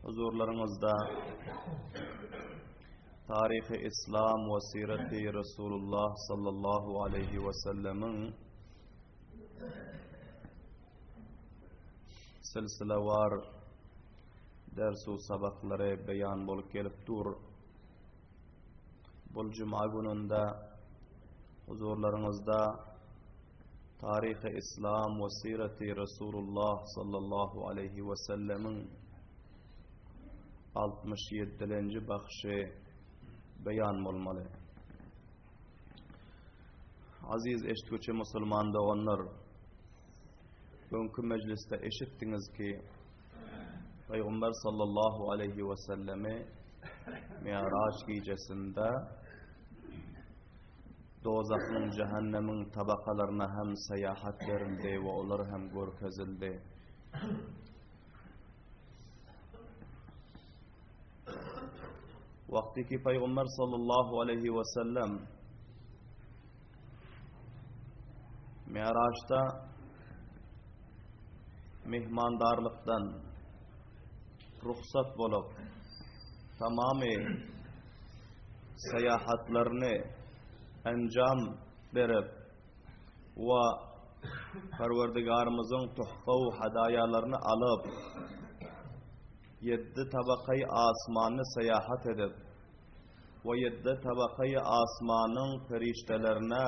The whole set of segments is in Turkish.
huzurlarınızda Tarih-i İslam ve Siret-i Resulullah sallallahu aleyhi ve sellemin silsilevar ders-u sabakları beyan bolup gelip dur. Bu cuma gününde huzurlarınızda Tarih-i İslam ve Siret-i Resulullah sallallahu aleyhi ve sellemin 67. bakışı beyan olmalı. Aziz eşitgüçü Müslüman da onlar, bugünkü mecliste eşittiniz ki Peygamber sallallahu aleyhi ve sellemi Mi'raç gecesinde dozakın, cehennemin tabakalarına hem seyahat verildi ve onlar hem görkezildi. Vakti ki Peygamber sallallahu aleyhi ve sellem Mi'raç'ta mihmandarlıktan ruhsat bulup tamamı seyahatlerini encam verip ve Perverdigarımızın tuhfa-u hadayalarını alıp 7 tabakayı asmanı seyahat edip ve 7 tabakayı asmanın feriştelerine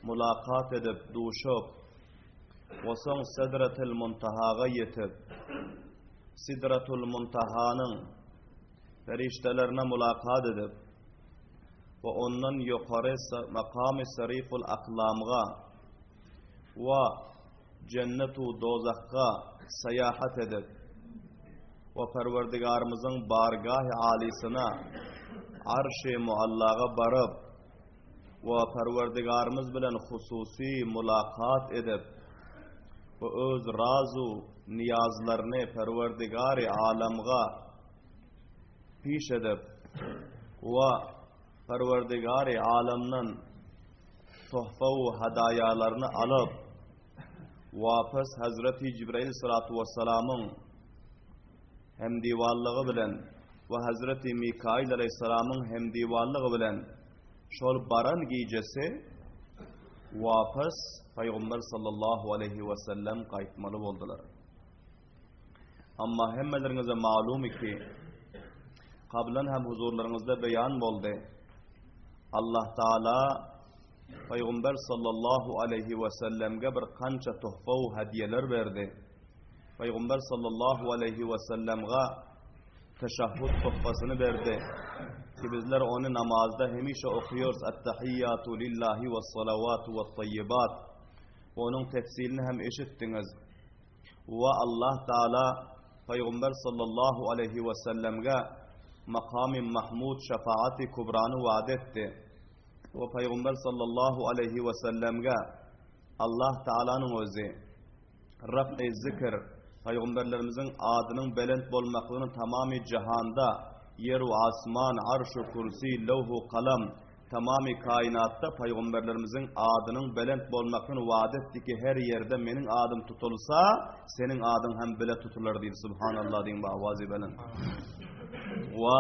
mulakat edip duşup ve son Sidretul Muntaha'ya yetip Sidretul Muntaha'nın feriştelerine mulakat edip ve ondan yukarı makam-ı Sariful Aklam'a ve cennet-u dozak'a seyahat edip ve Perverdigarımızın bargah-ı âlisine arş-ı muallaga barıp ve Perverdigarımız bilen hususi mulakat edip ve öz razu niyazlarını Perverdigar-ı alamga piş edip ve Perverdigar-ı alamdan tuhfa-u hadayalarını alıp vapız Hazreti Cibril sallallahu vesselam'ın hemdivallığı bilen ve Hazreti Mikail aleyhisselam'ın hemdivallığı bilen şol baran gecesi vapız Peygamber sallallahu aleyhi ve sellem kayıtmalı oldular. Ama hemmelerinize malum ki kablen hem huzurlarınızda beyan oldu. Allah Teala Peygamber sallallahu aleyhi ve sellem'e bir kança tuhfa-u hediyeler verdi. Peygamber sallallahu aleyhi ve sellem'e teşahhud tuhfasını verdi. Ki bizler onu namazda hemişe okuyoruz. Ettehiyyatu lillahi ve salavatu ve tayyibat. Onun tefsirini hem eşittiniz. Ve Allah Teala Peygamber sallallahu aleyhi ve sellem'e makam-ı mahmud şefaati kubranı vaat etti. Ve Peygamber sallallahu aleyhi ve sellem'e Allah Teala'nın özü raf-i zikr Peygamberlerimizin adının belent bolmaklığını tamamı cihanda yer ve asman, arş-ı kursi, levh-u kalam tamamı kainatta Peygamberlerimizin adının belent bolmaklığını vaat etti ki her yerde benim adım tutulsa senin adın hem bile tutulur diye subhanallah deyin bavazi belen. Ve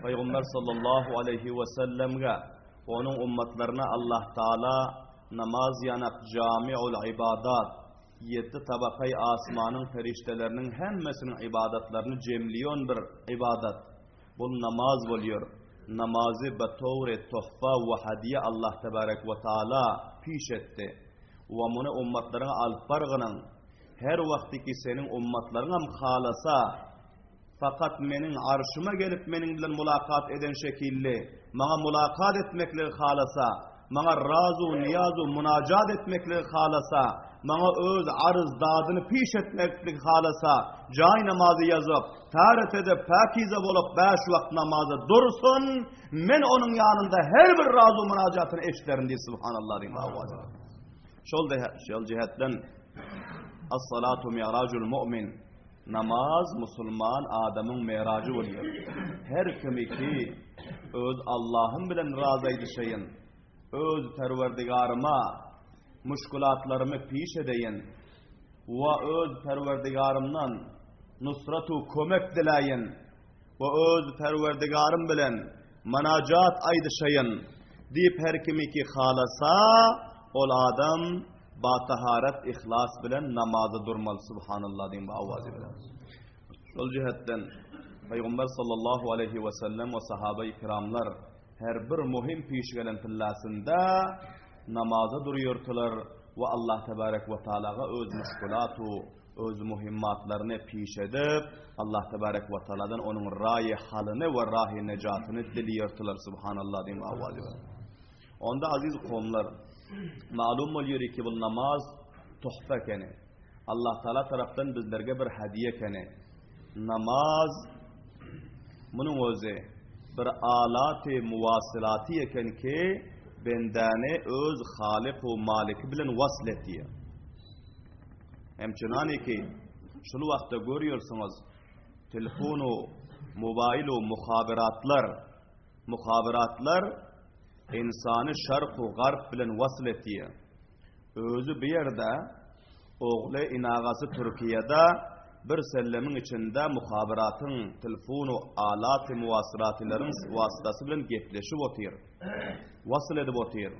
Peygamber sallallahu aleyhi ve sellem'e onun ummatlarına Allah Teala namaz yanak cami'ul ibadat 7 tabakayı asmanın feriştelerinin hemmesinin ibadetlerini cemliyon bir ibadet. Bu namaz oluyor. Namazı betovre tuhfa ve hediye Allah Tebarek ve Teala piş etti. Ve bunu ummatlarına alfargının her vakti ki senin ummatlarına halasa fakat menin arşıma gelip meninle mulakat eden şekilde bana mulakat etmekle halasa bana razu niyazu münacat etmekle halasa bana öz arız dadını piş etmekle halasa cay namazı yazıp taharet edip pakize bulup 5 vakit namazı dursun men onun yanında her bir razu münacatını eşlerim diye subhanallah diyeyim. Şol cihetten as-salatu mi'racul mu'min namaz Müslüman adamın mi'racı oluyor. Her kimi ki öz Allah'ın bilen razıydı şeyin öz Perverdigarıma müşkülatlarımı piş edeyin ve öz Perverdigarımdan nusratu kömek dileyin ve öz Perverdigarım bilen manacat aydışayın deyip her kimi ki halasa ol adam ba taharet ihlas bilen namazı durmalı subhanallah deyin bu avazi bilen. Şol cihetten Peygamber sallallahu aleyhi ve sellem ve sahabe-i kiramlar her bir muhim piş gelen pillasında namaza duruyortular ve Allah tebarek ve Teala'ga öz müşkulatu, öz muhimmatlarını piş edip Allah tebarek ve Teala'dan onun rayi halini ve rahi necatını diliyortular subhanallah diyeyim avvali. Onda aziz kavmlar malum oluyor ki bu namaz tuhfa kene. Allah Teala taraftan bizlerge bir hediye kene. Namaz bunun özü bir alat-ı muvasilatı eken ki bendane öz Halik ve Malik bilen vasletiyor. Hemçinani ki şunu vakti görüyorsunuz telefonu, mobilu, muhabiratlar insanı şark ve garp bilen vasletiyor. Özü bir yerde oğlu inağası Türkiye'de bir sellemin içinde muhabiratın, telefonu, alat-ı muvasilatların vasıtası bilen gepleşip otuyor. Vasıl edip otuyor.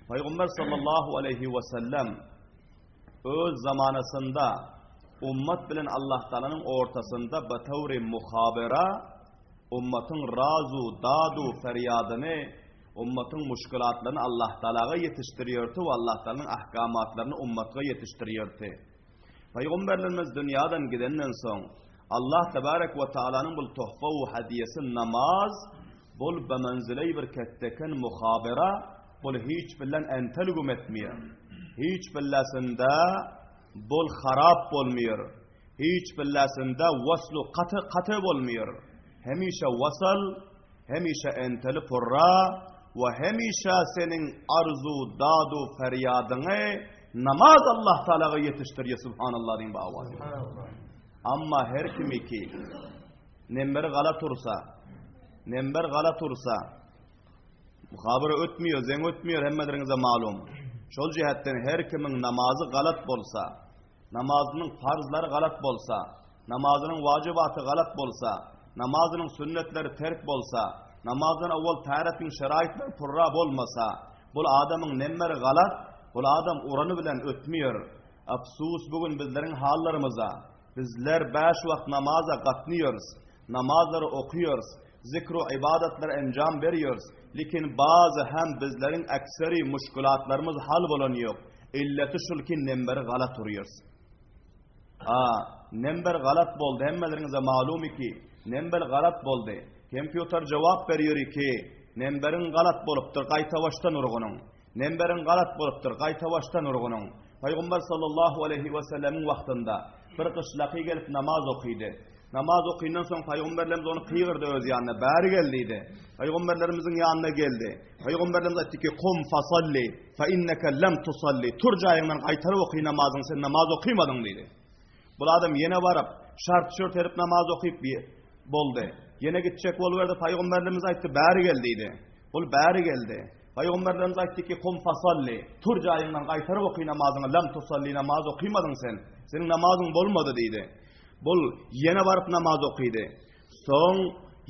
Peygamber sallallahu aleyhi ve sellem öz zamanısında ummat bilen Allah Teala'nın ortasında batavri muhabara ummatın razu, dadu, feryadını ummatın muşkulatlarını Allah Teala'ya yetiştiriyordu ve Allah Teala'nın ahkamatlarını ummat'a yetiştiriyordu. Peygamberlerimiz dünyadan gidenden son Allah Tebarek ve Teala'nın bu tuhfa ve hediyesi namaz bul bemenzile-i bir ketteken muhabara bul hiç bilen entelgum etmiyor. Hiç billasında bul harap olmuyor. Hiç billasında vaslu katı olmuyor. Hemişe vasal, hemişe enteli purra ve hemişe senin arzu, dadu, feryadını namaz Allah Teala'ya yetiştiriyor subhanallah diyeyim bu avazı. Ama her kimi ki nember galat ursa muhabara ötmüyor, zen ötmüyor hemmelerinize malum. Şol cihetten her kimin namazı galat bolsa, namazının farzları galat bolsa, namazının vacibatı galat bolsa, namazının sünnetleri terk bolsa, namazın evvel taharetin şeraitleri purra bolmasa, bu adamın nemmeri galat, bu adam uranı bilen ötmüyor. Afsus bugün bizlerin hallarımıza, bizler 5 vakit namaza katnıyoruz, namazları okuyoruz, zikru ibadetler encam veriyoruz. Lekin bazı hem bizlerin ekseri muşkulatlarımız hal bulanıyor. İlleti şul ki nemberi galat duruyoruz. Nember galat boldu. Hemmelerinize malum ki nember galat boldu. Kompüter cevap veriyor ki nemberin galat boluptur qayta baştan urgunun. Nemberin galat boluptur qayta baştan urgunun. Peygamber sallallahu aleyhi ve sellemin vaktinde bir kışlaki gelip namaz okuydu. Namaz okuyundan sonra Peygamberlerimiz onu kıyırdı öz yanına. Bari geldiydi. Peygamberlerimizin yanına geldi. Peygamberlerimiz etti ki kum fasalli fe inneke lem tusalli. Turcayından kaytarı okuy namazın sen namaz okuymadın dedi. Bu adam yine varıp şart şört erip namaz okuyup boldu. Yine gidecek oluverdi. Peygamberlerimiz etti bari geldiydi. Bu bari geldi. Peygamberlerimiz etti ki kum fasalli. Turcayından kaytarı okuy namazını lem tusalli namaz okuymadın sen. Senin namazın bolmadı dedi. Bul yine varıp namaz okuydu. Son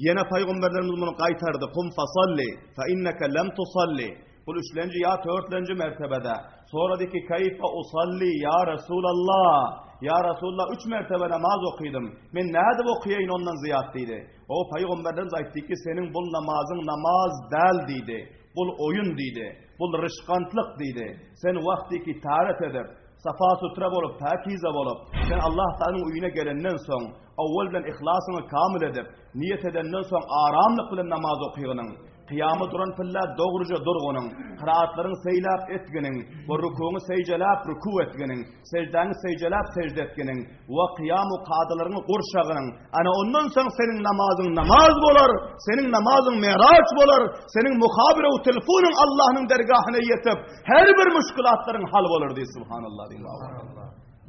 yine Peygamberlerimiz bunu kaytardı. Kum fasalli fe inneke lem tusalli. Bu 3. ya 4. mertebede. Sonra dedi ki kayfa usalli ya Resulallah. Ya Resulullah 3 mertebe namaz okuydum. Men nerede okuyayım ondan ziyaddeydi. O Peygamberlerimiz aytti ki senin bu namazın namaz del dedi. Bul oyun dedi. Bul rışkantlık dedi. Sen vakti ki taharet edip safa sutra bolup, pakize bolup, sen Allah Teala'nın uyuna gelenden son, evvelden ihlasını kamil edip, niyet edenden son aramlık bilen namaz okuyunun, kıyamı duran pilla doğruca durgunun, kıraatların seylap etginin, ve rükûnu seycelap rükû etginin, secdeni seycelap secde etginin, ve kıyamu kadılarını kurşağının, ana ondan sonra senin namazın namaz bolar, senin namazın meraç bolar, senin muhabire u telefonun Allah'ın dergahına yetip, her bir müşkülatların hal bolar diye subhanallah diyeyim.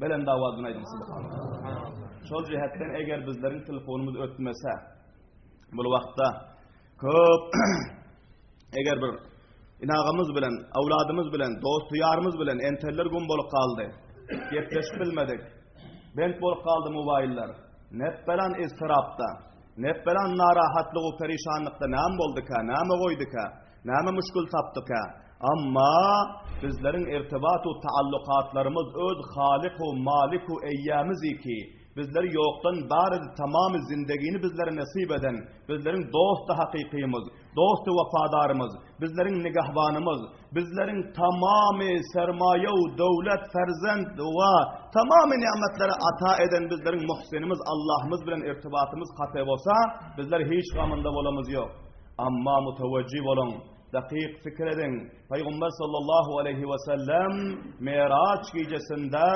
Belen davazına edin subhanallah. Şol cihetten eğer bizlerin telefonumuz ötmese, bu vakta köp eğer bir inağımız bilen, avladımız bilen, dostu yarımız bilen enteller gün bolup kaldı. Gepleşip bilmedik. bent bolup kaldı mobayiller. Nepbelan istirapta, nepbelan narahatlığı, perişanlıkta näme bolduka, näme goýduka, näme müşkül tapdyka. Amma bizlerin irtibatu taallukatlarımız öz Halik-u Malik-u eyyamiz iki. Bizleri yoktan bari tamamı zindegini bizlere nasip eden, bizlerin dostu hakikimiz, dostu vafadarımız, bizlerin nigahbanımız, bizlerin tamamı sermaye-u devlet, ferzend ve tamamı nimetleri ata eden bizlerin muhsinimiz, Allah'ımız bilen irtibatımız katı olsa, bizler hiç gamında olamız yok. Amma muteveccih olun. Dakik fikir edin. Peygamber sallallahu aleyhi ve sellem Miraç gecesinde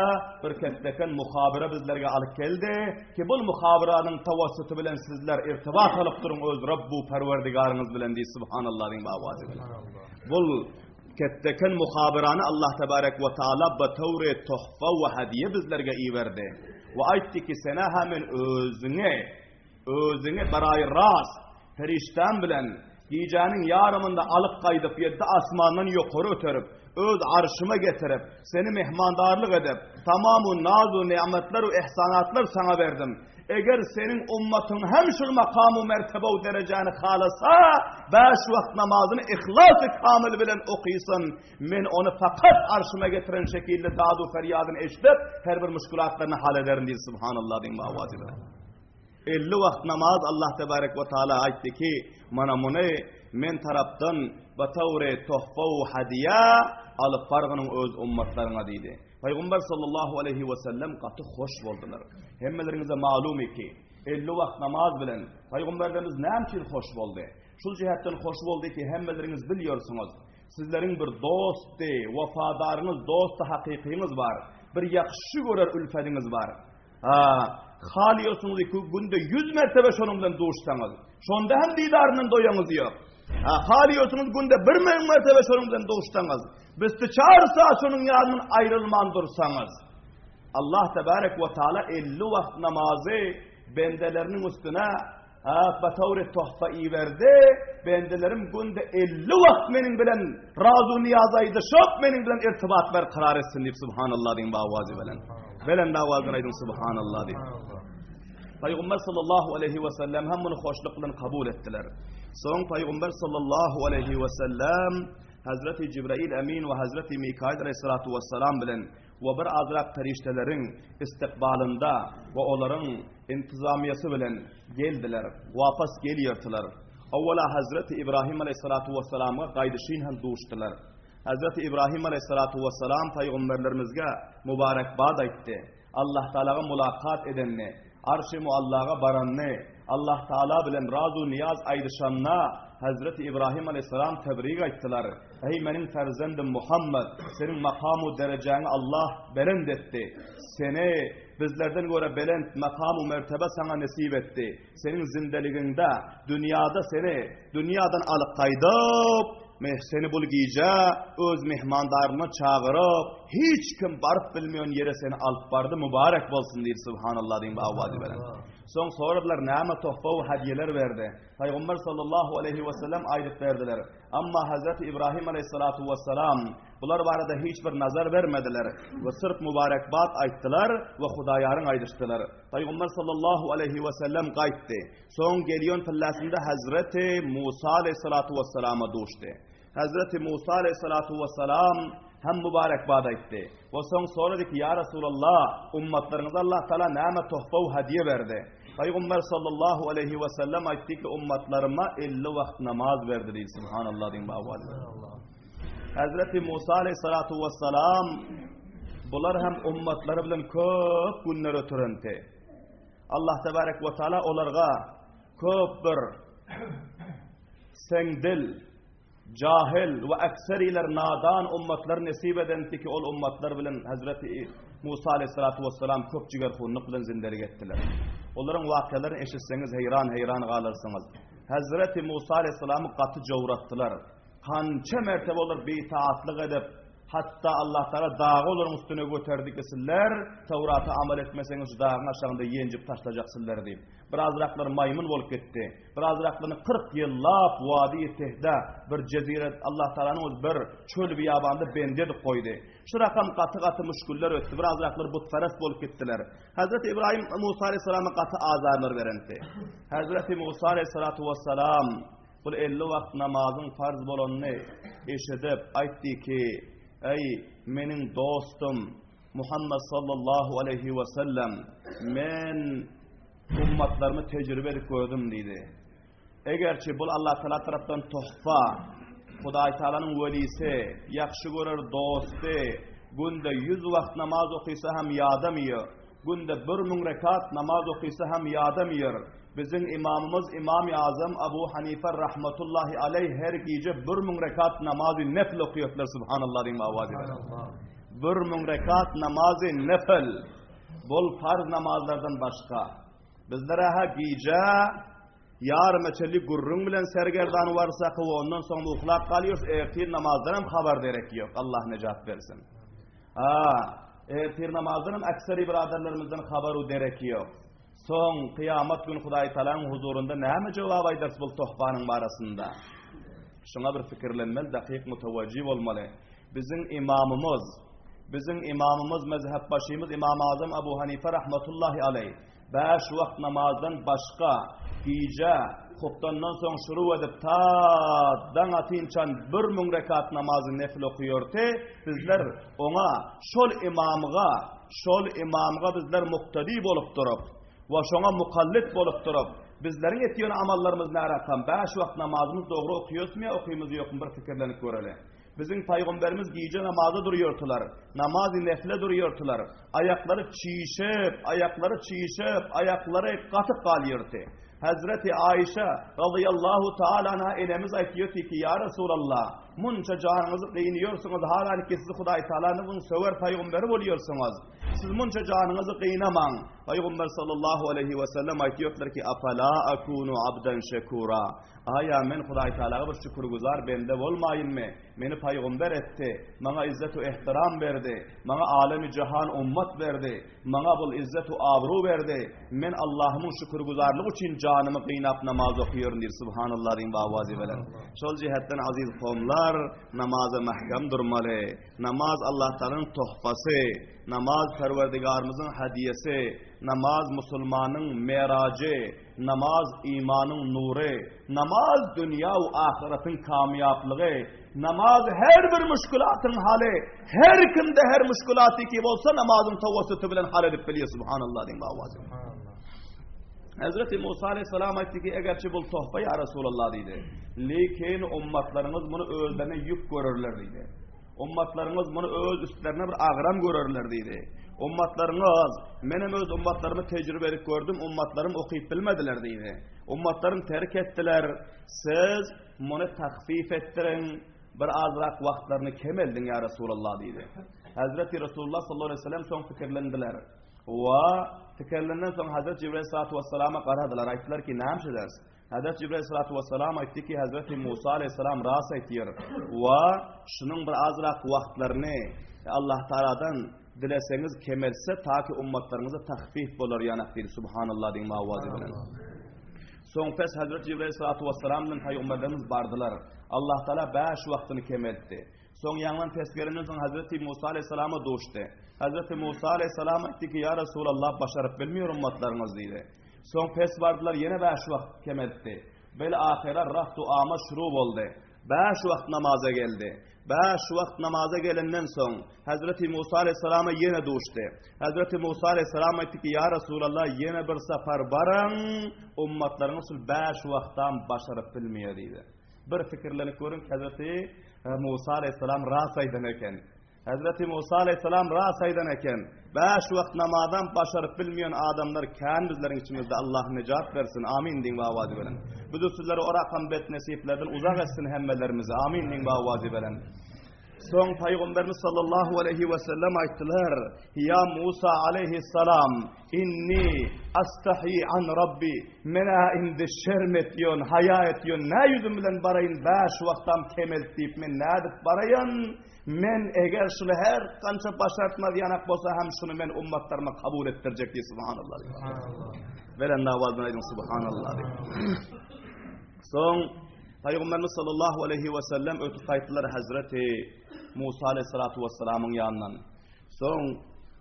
bir ketteken muhabire bizlerge alıp geldi ki bu muhabiranın tavassutu bilen sizler irtibat alıp durun öz Rabbu Perverdigarınız bilen diye subhanallah din bavazı bilen. Bu ketteken muhabiranı Allah tebarek ve taala bu tevret tuhfa ve hediye bizlerge iyi verdi. Ve aytti ki sana hemen özüne barayı ras perişten bilen Giyeceğinin yarımında alıp kaydıp yeddi asmandan yukarı ötürüp öz arşıma getirip seni mehmandarlık edip tamamı nazu nimetler ve ihsanatlar sana verdim. Eğer senin ummatın hem şu makamı mertebe o dereceni halasa 5 vakit namazını ihlas-ı kamil bilen okuysun. Men onu fakat arşıma getiren şekilde dadu feryadını eşitip her bir müşkülatlarını hal ederim diye subhanallah din mavazı bilen. 50 vakt namaz Allah tebarek ve taala aytti ki mana mune men tarapdan batawre tuhfa ve hadiya alıp bargının öz ummatlarına deydi. Peygamber sallallahu aleyhi ve sellem katı hoş boldular. Hemmelerinize malum ki 50 vakt namaz bilen Peygamberimiz näçe hoş boldu. Şul cihetten hoş boldu ki hemmeleriniz biliyorsunuz. Sizlerin bir dostu, vafadarınız, dostu hakikiniz var. Bir yakşı görer ülfediniz var. Haliyorsunuz ki günde 100 mertebe şonun bilen doğuşsanız. Şonda hem didarının doyanız yok. Haliyorsunuz günde 1 mertebe şonun bilen doğuşsanız. Bizi çağırsa şonun yanından ayrılman dursanız. Allah tebarek ve taala 50 vakt namazı bendelerinin üstüne batavret tuhfa iyi verdi. Bendelerim günde 50 vakt menin bilen razu niyazaydı şok menin bilen irtibat ver karar etsin deyip subhanallah deyin bavazi bilen. Velen davazına aydın subhanallah deyin. Peygamber sallallahu aleyhi ve sellem hem bunu hoşlukla kabul ettiler. Son Peygamber sallallahu aleyhi ve sellem Hazreti Cibrail Emin ve Hazreti Mikail aleyhissalatu vesselam bilen ve bir azrak periştelerin istikbalında ve onların intizamiyesi bilen geldiler. Vapas geliyordular. Evvela Hazreti İbrahim aleyhissalatu vesselam'a gaydışıyla doğuştular. Hazreti İbrahim aleyhissalatu vesselam peygamberlerimizge mübarekbad etti. Allah Teala'ya mulakat edenni, arş-ı muallaka baranni, Allah Teala bilen razu niyaz aydışanna Hazreti İbrahim aleyhisselam tebrik ettiler. Ey menin ferzendim Muhammed, senin makamu dereceni Allah belend etti. Seni bizlerden göre belend makamu mertebe sana nasip etti. Senin zindeliginde dünyada seni dünyadan alıp kaydıp seni bulgiyece öz mehmandarını çağırıp hiç kim barıp bilmeyen yere seni alıp bardı mübarek bolsun deyip subhanallah deyin bavvazi veren. Sonralar näme tuhfa ve hediyeler verdi. Peygamber sallallahu aleyhi ve sellem aylık verdiler. Ama Hazreti İbrahim aleyhissalatu vesselam bular barada hiçbir nazar vermediler. Ve sırf mübarekbat ayttılar ve Hudayarın aydıştılar. Peygamber sallallahu aleyhi ve sellem qaytdı. Son geliyon pillasında Hazreti Musa aleyhissalatu vesselama doğuştu. Hazreti Musa aleyhissalatu vesselam hem mübarekbad etti. Ve sonra dedi ki ya Resulallah ummatlarınız Allah Teala näme tuhfa ve hediye verdi. Peygamber sallallahu aleyhi ve sellem aytti ki ummatlarıma 50 vakt namaz verdi deyil. Subhanallah din bavvazi. Hazreti Musa aleyhissalatu vesselam bular hem ummatları bilen köp günler ötürenti. Allah tebarek ve taala olarga köp bir sengdil, cahil ve ekseriler nadan ummatlar nasip edenti ki ol ummatlar bilen Hazreti Musa aleyhissalatu vesselam köp jiger hunluk bilen zindelik ettiler. Onların vakıalarını eşitseniz heyran kalırsınız. Hazreti Musa aleyhisselam'ı katı jawrattılar. Kança mertebe olur bitaatlık edip Hatta Allah Teala dağı olurun üstüne göterdik desinler, Tevrat'a amel etmeseniz dağın aşağında yencip taşlayacaksınlar deyip. Birazrakları maymun olup gitti. Birazraklarını 40 yıllap vadi-i tehda bir ceziret Allah Teala'nın bir çöl biyabanda bendedik koydu. Şu rakam katı müşküller öttü. Birazrakları butperest olup gittiler. Hazreti İbrahim Musa Aleyhisselam'a katı azarlar verenti. Hazreti Musa Aleyhisselatu Vesselam bu 50 vakt namazın farz bolonunu eşedip aytti ki ey menin dostum Muhammed sallallahu aleyhi ve sellem men ummatlarımı tecrübe edip gördüm dedi. Egerçi bu Allah Teala taraftan tohfa, Hudaý Taala'nın velisi, yaxşı görür dostu, günde 100 vakt namaz okuysa hem yadamıyor. Günde 1000 rekat namaz okuysa hem yadamıyor. Bizim imamımız İmam-ı Azam Ebu Hanife rahmetullahi aleyh her gece 1000 rekat namazı nefil okuyotlar subhanallah diyeyim avazi. 1000 rekat namazı nefil. Bol farz namazlardan başka. Bizlere ha gece yar meçeli gurrun bilen sergerdan varsa ki ondan sonra uhlak kalıyoruz. Ertir namazdan hem haber derek yok. Allah necat versin. Ertir namazdan hem ekseri biraderlerimizden haberu derek yok. Son kıyamet günü Hudaý Taala'nın huzurunda näme jogap aýdars bol tohbanın barasında. Şuna bir fikirlenmeli, dakik mutawajjih bolmaly. Bizim imamımız mezhep başymyz İmam-ı Azam Ebu Hanife rahmetullahi aleyh 5 wagt namazdan başka gece hutbandan soň şuru edip ta daňatynçan 1000 rekat namazı nefil okuyordu. Bizler ona şol imamga bizler muktadi bolup durup ve şoňa mukallit bolup durup bizleriň etýän amallarymyz närakam 5 wagt namazymyz dogry okuýarsmy okuýmyz ýokmy bir fikirlenip göreli. Bizim Peygamberimiz gece namazda duruyordular. Namaz-ı nefile duruyordular. Ayakları çiğişip, ayakları katıp kalıyordu. Hazreti Ayşe radıyallahu ta'ala anha elemiz aytiyordu ki ya Resulallah munça canınızı kıyınıyorsunuz. Halbuki siz Hudaý Taala'nın söver peygamberi oluyorsunuz. Siz munça canınızı kıyınaman. Peygamber sallallahu aleyhi ve sellem aytiyorlar ki afala akunu abden şekura. Aya men Hudaý Taala'ga bir şükürgüzar bende bolmayın mı? Meni peygamber etti. Bana izzet-u ihtiram verdi. Bana alemi cihan ummat verdi. Bana bol izzet-u abru verdi. Men Allah'ımın şükürgüzarlığı için canımı kıynap namaz okuyorum dir. Subhanallah din bavazi velen. Şol cihetten aziz kavmlar namaza mahkam durmalı. Namaz Allah Teala'nın tohfası. Namaz Perverdigarımızın hediyesi. Namaz Müslümanın meracı. Namaz imanın nuru. Namaz dünya ve ahiretin kamyaplığı. Namaz her bir müşkülatın hali. Her kimde her müşkülatı ki olsa namazın tavvasıtı bilen hal edip biliyor. Subhanallah din bavazi. Hazreti Musa Aleyhisselam etti ki egerçi bul tohfa ya Resulallah dedi. Lekin ummatlarınız bunu özlerine yük görürler dedi. Ummatlarınız bunu öz üstlerine bir ağram görürler dedi. Ummatlarınız, benim öz ummatlarımı tecrübe edip gördüm, ummatlarım okuyup bilmediler dedi. Ummatlarım terk ettiler. Siz bunu takfif ettirin, bir azrak vaktlarını kemeldin ya Resulallah dedi. Hazreti Resulullah sallallahu aleyhi ve sellem son fikirlendiler. Ve fikirlerinden sonra Hazreti Cibril Aleyhisselatü Vesselam'a karadılar. Ayttılar ki ne yapacağız? Hazreti Cibril Aleyhisselatü Vesselam aytti ki Hazreti Musa Aleyhisselam ras aytıyor. Ve şunun bir azrak vaktlarını Allah Teala'dan dileseniz kemelse ta ki ummatlarınıza tahfif olur yanak değil. Subhanallah din mavazi bilen. Son pes Hazreti Cibril Aleyhisselatü Vesselam'dan peygamberlerimiz bardılar. Allah Teala 5 vaktini kemeltti. Son yandan tezkerinden sonra Hazreti Musa Aleyhisselam'a doğuştu. Hazreti Musa Aleyhisselam etti ki ya Resulallah başarıp bilmiyor ummatlarınız dedi. Son pes vardılar yine 5 vakt kemeltti. Böyle ahire rahtu ama şuru oldu. 5 vakt namaza geldi. 5 vakt namaza gelenden son Hazreti Musa Aleyhisselam'a yine doğuştu. Hazreti Musa Aleyhisselam etti ki ya Resulallah yine bir sefer barın ummatlarınız 5 vaktan başarıp bilmiyor dedi. Bir fikirlenip görün ki Hazreti Musa Aleyhisselam rasaydan eken. Hazreti Musa Aleyhisselam rasaydan eken. 5 vakt namazdan başarıp bilmeyen adamlar kan bizlerin içimizde Allah necat versin. Amin din ve avazi veren. Büdü sizleri o rakam bet nesiplerden uzak etsin hemmelerimizi. Amin din ve avazi veren. Son Peygamberimiz sallallahu aleyhi ve sellem ayttılar. Ya Musa aleyhisselam inni astahi an Rabbi mena indi şerm etiyon, haya etiyon. Ne yüzüm bilen barayın 5 vaktam kemel deyip men ne edip barayın? Men eger şunu her kança başartmaz yanak bolsa hem şunu men ummatlarıma kabul ettirecek diye subhanallah. Velen navazına edin subhanallah. Son Peygamberimiz sallallahu aleyhi ve sellem ötü kayıttılar Hazreti Musa aleyhissalatu vesselam'ın yanından. Son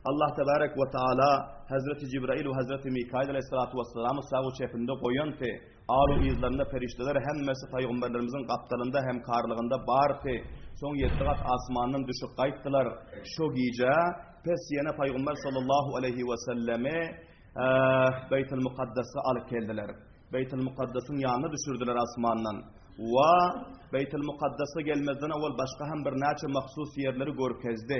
Allah tebarek ve taala Hazreti Cibrail ve Hazreti Mikail aleyhissalatu vesselam'ı sağı çepinde koyan te alu izlerinde perişteler hemmesi Peygamberlerimizin kaptalında hem karlığında bağırtı. Son 7 kat asmanın düşüp kayıttılar. Şu gece pes yine Peygamber sallallahu aleyhi ve selleme Beyt-i Mukaddes'e alıp geldiler. Beyt-i Mukaddes'in yanına düşürdüler asmandan. Ve Beyt-i Mukaddes'e gelmezden evvel başka hem bir neçe mahsus yerleri görkezdi.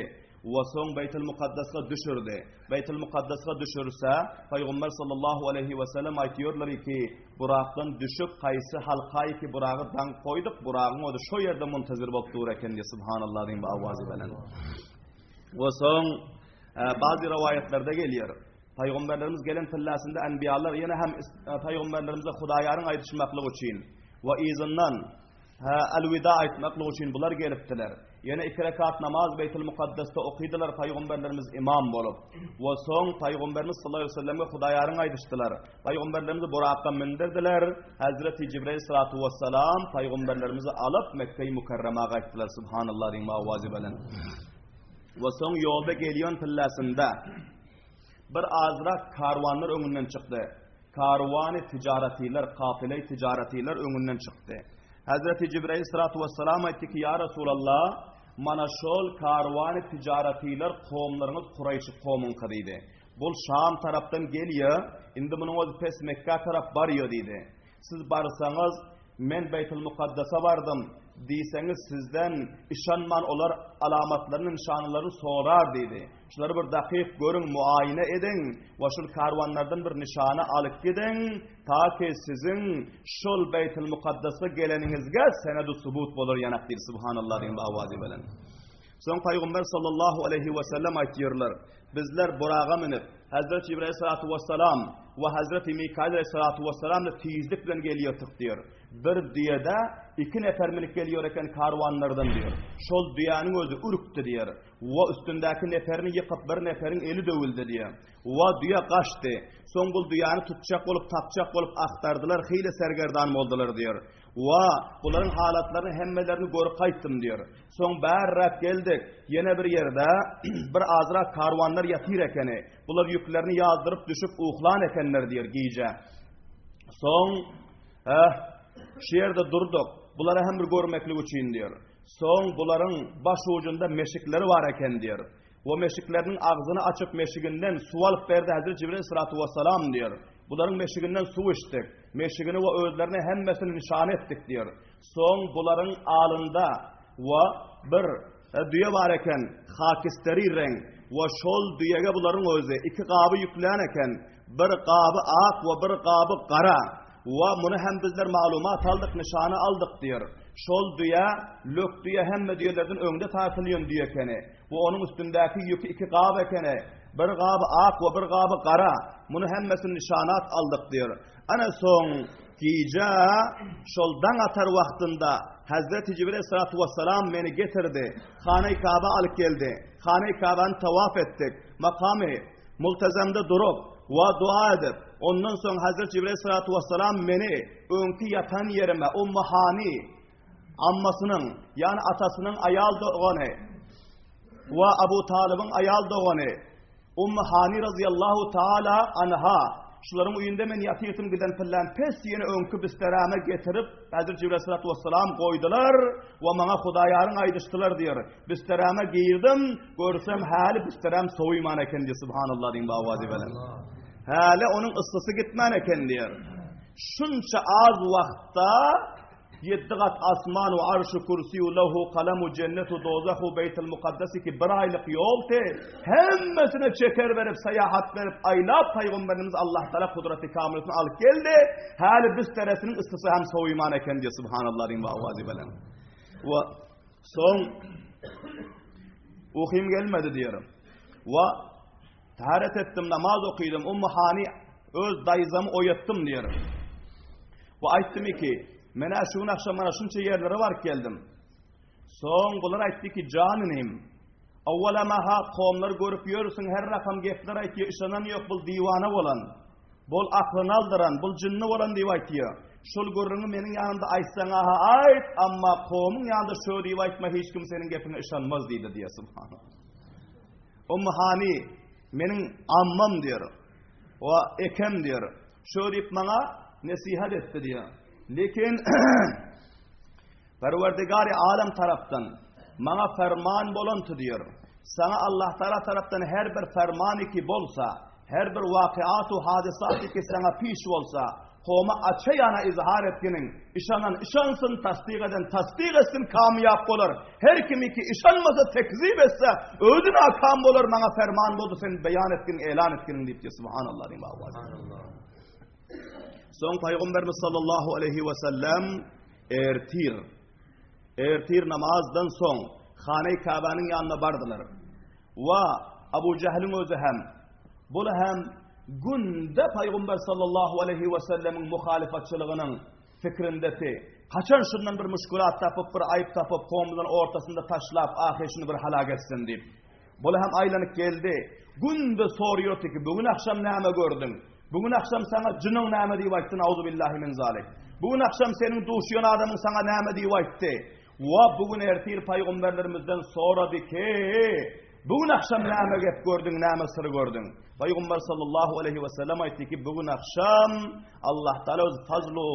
Ve son Beyt-i Mukaddes'e düşürdü. Beyt-i Mukaddes'e düşürse Peygamber sallallahu aleyhi ve sellem aytıyorlar ki Burak'tan düşüp kaysı halkayı ki Burak'ı dan koyduk. Burak'ın o da şu yerde muntazir bolup dururken diye subhanallah diyeyim bu avazi velen. Ve son bazı rivayetlerde geliyor. Peygamberlerimiz gelen tillasında enbiyalar yine hem Peygamberlerimize Hudayarın aytışmaklığı için ve izinden el-vida aytmaklığı için bunlar geliptiler. Yine 2 rekat namaz Beyt-i Mukaddes'te okuydular Peygamberlerimiz imam bolup. Ve son Peygamberimiz sallallahu aleyhi ve sellem'e Hudayarın aytıştılar. Peygamberlerimizi Burak'a mindirdiler. Hazreti Cibrail sallallahu aleyhi ve sellem Peygamberlerimizi alıp Mekke-i Mukarrema'ya gayttılar. Subhanallah diyeyim avazibelen. Ve son yolda geliyon tillasında bir azrak karvanlar önünden çıktı. Karvanı ticaretiler, kafile ticaretiler önünden çıktı. Hazreti Cibrail sallallahu aleyhi ve sellem aytti ki ya Resulallah mana şol karvanı ticaretiler kavimleriniz Kureyş'i kavmin kıdıydı. Bu Şam taraftan geliyor. Indi bunun özü pes Mekke taraf barıyor dedi. Siz barsanız men Beyt-i Mukaddes'e vardım diyseniz sizden işanman olar alamatlarının nişanlarını sorar dedi. Şunları bir dakik görün, muayene edin ve şu karvanlardan bir nişanı alıp gidin ta ki sizin şol Beyt-i Mukaddes'e geleningizge senedu subut olur yanak değil. Subhanallah diyeyim avazi velen. Son Peygamber sallallahu aleyhi ve sellem aytıyorlar. Bizler Burak'a minip Hazreti Cibrail aleyhissalatu vesselam ve Hazreti Mikail aleyhissalatu vesselam'la teyizlik bilen geliyorduk diyor. Bir düyede 2 nefer minik geliyor eken karvanlardan diyor. Şol düyanın özü ürktü diyor. Ve üstündeki neferini yıkıp bir neferin eli dövüldü diyor. Ve düya kaçtı. Son bu düyanı tutacak olup tapacak olup aktardılar. Hile sergerdan oldular diyor. Ve bunların halatlarını hemmelerini görüp kayıttım diyor. Son berrak geldik. Yine bir yerde bir azra karvanlar yatır ekeni. Bunlar yüklerini yazdırıp düşüp uhlan ekenler diyor giyece. Son şu yerde durduk. Bunlara hem bir görmeklik için diyor. Son bunların baş ucunda meşikleri var eken diyor. O meşiklerinin ağzını açıp meşiginden su alıp verdi Hazreti Cibrail aleyhissalatu vesselam diyor. Bunların meşiginden su içtik. Meşigini ve özlerini hemmesini nişan ettik diyor. Son bunların alında ve bir düye var eken hakisteri renk ve şol düyege bunların özü 2 kabı yükleyen eken bir kabı ak ve bir kabı kara. Ve bunu hem bizler malumat aldık, nişanı aldık diyor. Şol düya, lök düya hemme düyelerden önde tartılıyor düyekeni. Bu onun üstündeki yükü 2 kabı ekeni. Bir kabı ak ve bir kabı kara. Bunu hemmesini nişanat aldık diyor. Ana son gece şoldan atar vaktinde Hazreti Cibrail aleyhissalatu vesselam beni getirdi. Hane-i Kabe alıp geldi. Hane-i Kabe'ni tavaf ettik. Makamı multazamda durup ve dua edip ondan sonra Hazreti Cibrail aleyhissalatu vesselam beni önkü yatan yerime Ummu Hani ammasının yani atasının ayal doğanı ve Abu Talib'in ayal doğanı Ummu Hani radıyallahu taala anha şuların uyunda men yatıyetim giden filan pes yeni önkü bisterame getirip Hazreti Cibrail aleyhissalatu vesselam koydular ve bana Hudayarın aydıştılar diyor. Bisterame giyirdim görsem hali bisterem soğuyman eken diye subhanallah diyeyim bu avazi velen. Hali onun ısısı gitmen eken diyor. Şunca az vakta 7 kat asman ve arş-ı kürsiyü lehu kalemu cennetu dozahu Beyt-i Mukaddes'i ki bir aylık yol te hemmesine çeker verip seyahat verip aylap Peygamberimiz Allah Teala kudreti kamilisini alıp geldi. Hali biz teresinin ısısı hem soğuyman eken diye subhanallah diyeyim ve avazi velen. Ve son ukuyum gelmedi diyorum. Ve taharet ettim, namaz okuyordum. Ummu Hani öz dayızamı oyattım diyorum. Ve ayttım ki, mena şun akşam bana şunca yerlere var geldim. Soň bular aýtdy ki, janynym, awwala ha kowmlar görüp ýörüsiň her rakam gepler aýtdy, işanan ýok, bul diwana bolan, bul aklyny aldyran, bul jinni bolan diýip aýtdy. Şol görüňi meniň ýanymda aýtsaň aha aýt, amma kowmyň ýanynda şo diýip aýtma, hiç kim seniň gepine işanmaz diýdi diýe subhanallah. Hani meniň ammam diýer, we ekem diýer. Şo diýip maňa nasihat etdi diýer. Lekin Perwerdigari alam tarapdan maňa ferman bolanty diýer. Sana Allah Taala tarapdan her bir fermany ki bolsa, her bir wakiatu hadisaty ki sana piş bolsa, kowma açyana izhar etgeniň, işanan işansyn, tasdik eden tasdik etsin, kamyap bolar. Her kimi ki işanmasa, tekzip etse, ödüne akam bolar, maňa ferman boldy, sen beýan etgin, elan etgin diýip subhanallah diýip awaz. Soň Paýgamberimiz sallallahu aleyhi we sellem ertir namazdan soň Hane-i Ka'banyň ýanyna bardylar. Wa Abu Jahl'in özü hem, bul hem günde Paýgamber sallallahu aleyhi we sellemiň muhalifatçylygynyň fikrindeti, kaçan şundan bir müşkilat tapyp, bir aýyp tapyp, kowmyň ortasynda taşlap, ahirşini bir halak etsin diýip. Bul hem aýlanyp geldi. Günde soruyordy ki, bugün akşam näme gördüň? Bugün akşam sana jynyň näme diýip aýtdy? Auzubillahi min zalik. Bugün akşam seniň duşýan adamyň sana näme diýip aýtdy? Wa bugün ertir paýgamberlerimizden sorady ki, bugün akşam näme gep gördüň, näme syr gördüň? Paýgamber sallallahu aleyhi we sellem aýtdy ki, bugün akşam Allah Taala öz fazlu,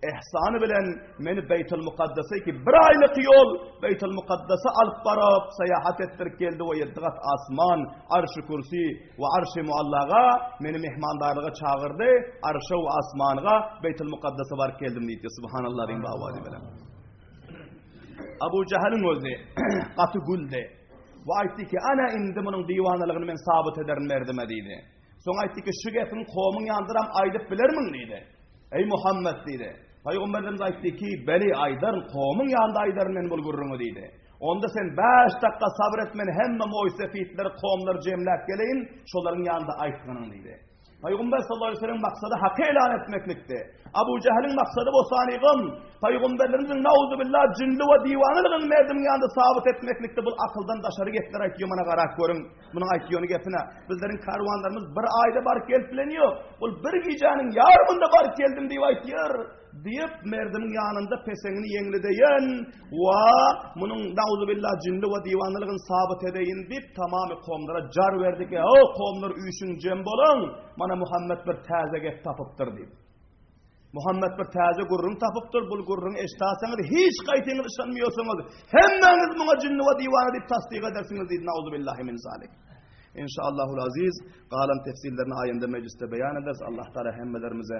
ihsany bilen meni Beytul Mukaddes'e ki bir aýlyk ýol Beytul Mukaddes'e alyp barap sayahat etdirip geldi we ýetdigat asman, arş-ı kursi we arş-ı muallaga meni mehmandarlyga çağırdy, arşa we asmanyga Beytul Mukaddes'e barıp geldim diýdi. Subhanallah diýip awaz bilen. Abu Jahl'in özü gaty güldi. Ve aýtdy ki, ana indi munyň diwanlygyny men sabit ederim merdime diýdi. Soň aýtdy ki, şu gepini kowmyň ýandyram aýdyp bilermiň diýdi. Ey Muhammed diýdi. Paýgamberimiz aýtdy ki, beli aýdar, kowmyň ýanynda aýdar men bul gurruňy diýdi. Onda sen 5 dakika sabr et, men hemme moýsefitleri kowmlar jemläp geleýin, şolaryň ýanynda aýtgynyň diýdi. Paýgamber sallallahu aleyhi ve sellem maksady haky elan etmeklikdi. Abu Jahl'in maksadı bu sanigym, paýgamberlerimiň nauzu billah jinli we diwanlygyny merdimiň ýanynda sabit etmeklikdi. Bu akyldan daşary gepler aýtýar, mana garak görüň, munyň aýtýany gepine. Bizleriň karwanlarymız bir aýda barıp geliplenýär. Bul bir gijanyň ýarmynda barıp geldim diýip aýtýar. Diýip merdimiň ýanynda peseňini ýeňlideýän we munyň nauzu billah jinli we diwanlygyny sabit edeýin diýip tamamy kowmlara jar berdi ki, o kowmlar üýşüň jem bolan, mana Muhammed bir täze gep tapypdyr diýip. Muhammed bir täze gurrun tapypdyr, bul gurrun eştasaňyz hiç gaýtyňyz işanmýorsaňyz, hemmeňiz muňa jinni we diwan diýip tasdik edersiňiz diýdi. Nauzu billahi min zalik. İnşallahul aziz, galan tefsirlerini ayında mecliste beyan ederiz. Allah Teala hemmelerimize